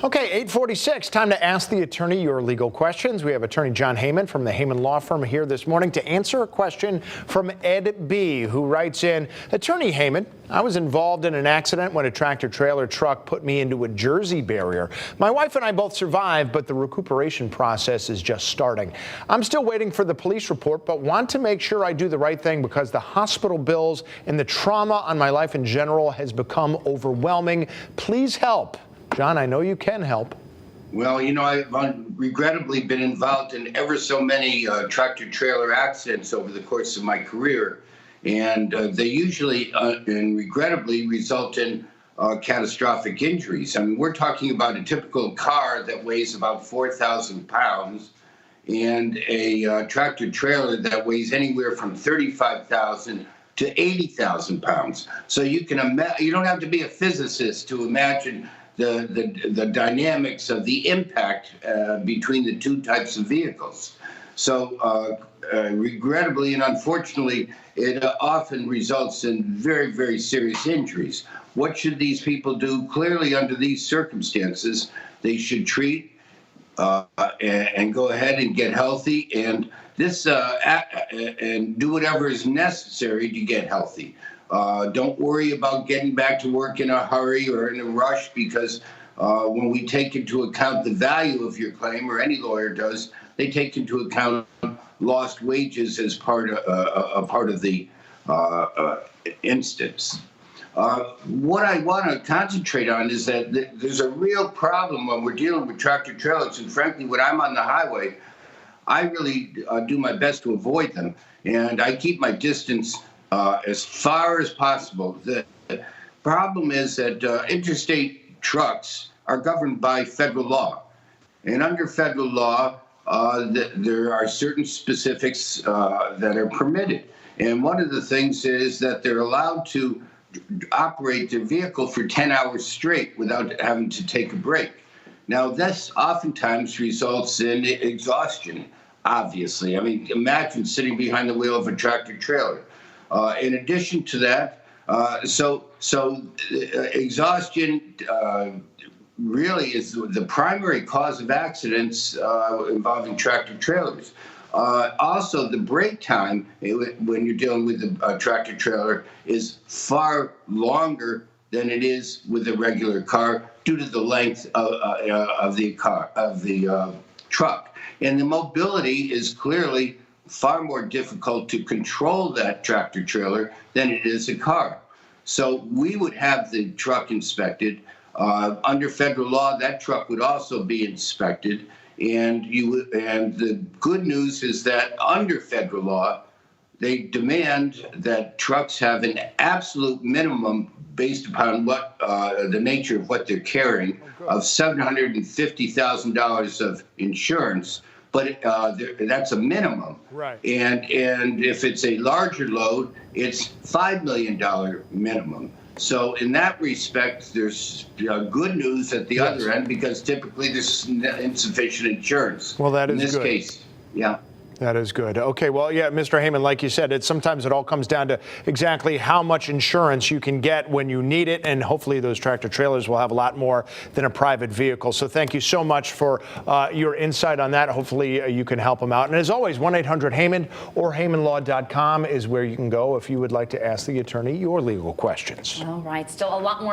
Okay, 8:46, time to ask the attorney your legal questions. We have attorney John Haymond from the Haymond Law Firm here this morning to answer a question from Ed B., who writes in, Attorney Haymond, I was involved in an accident when a tractor-trailer truck put me into a Jersey barrier. My wife and I both survived, but the recuperation process is just starting. I'm still waiting for the police report, but want to make sure I do the right thing because the hospital bills and the trauma on my life in general has become overwhelming. Please help. John, I know you can help. Well, you know, I've regrettably been involved in ever so many tractor-trailer accidents over the course of my career, and they usually and regrettably result in catastrophic injuries. I mean, we're talking about a typical car that weighs about 4,000 pounds and a tractor-trailer that weighs anywhere from 35,000 to 80,000 pounds. So you can you don't have to be a physicist to imagine the dynamics of the impact between the two types of vehicles. So regrettably and unfortunately, it often results in very, very serious injuries. What should these people do? Clearly, under these circumstances, they should treat and go ahead and get healthy and and do whatever is necessary to get healthy. Don't worry about getting back to work in a hurry or in a rush, because when we take into account the value of your claim, or any lawyer does, they take into account lost wages as part of the instance. What I want to concentrate on is that there's a real problem when we're dealing with tractor trailers, and frankly, when I'm on the highway, I really do my best to avoid them, and I keep my distance as far as possible. The problem is that interstate trucks are governed by federal law. And under federal law, there are certain specifics that are permitted. And one of the things is that they're allowed to operate their vehicle for 10 hours straight without having to take a break. Now, this oftentimes results in exhaustion, obviously. I mean, imagine sitting behind the wheel of a tractor trailer. In addition to that, exhaustion really is the primary cause of accidents involving tractor trailers. Also, the brake time when you're dealing with a tractor trailer is far longer than it is with a regular car due to the length of the truck, and the mobility is clearly far more difficult to control that tractor trailer than it is a car. So we would have the truck inspected. Under federal law, that truck would also be inspected. And the good news is that under federal law, they demand that trucks have an absolute minimum based upon what the nature of what they're carrying of $750,000 of insurance. But that's a minimum. Right. And if it's a larger load, it's $5 million minimum. So in that respect, there's good news at the other end, because typically there's insufficient insurance. Well, that is in this good. case. Yeah. That is good. Okay, well, yeah, Mr. Haymond, like you said, sometimes it all comes down to exactly how much insurance you can get when you need it, and hopefully those tractor trailers will have a lot more than a private vehicle. So thank you so much for your insight on that. Hopefully you can help them out. And as always, 1-800-HAYMOND or HaymondLaw.com is where you can go if you would like to ask the attorney your legal questions. All right, still a lot more